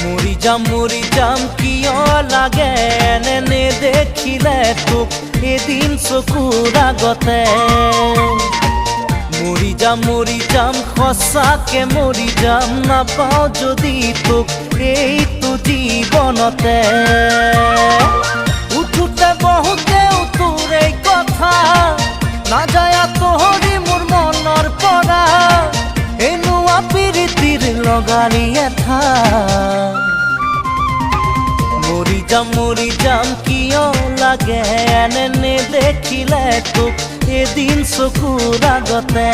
মৰি যাম কিয় লাগে এনে দেখিলে তোক এদিন চকুৰ আগতে। মৰি যাম সঁচাকে মৰি যাম, নাপাওঁ যদি তোক এইটো জীৱনতে। উঠোতে বহুতেও তোৰ এই কথা নাযায় আঁতৰি মোৰ মনৰ পৰা, এনেকুৱা প্ৰীতিৰ লগাৰী এঠা। মৰি যাম কিয় লাগে এনে দেখিলে তোক এদিন চকুৰ আগতে।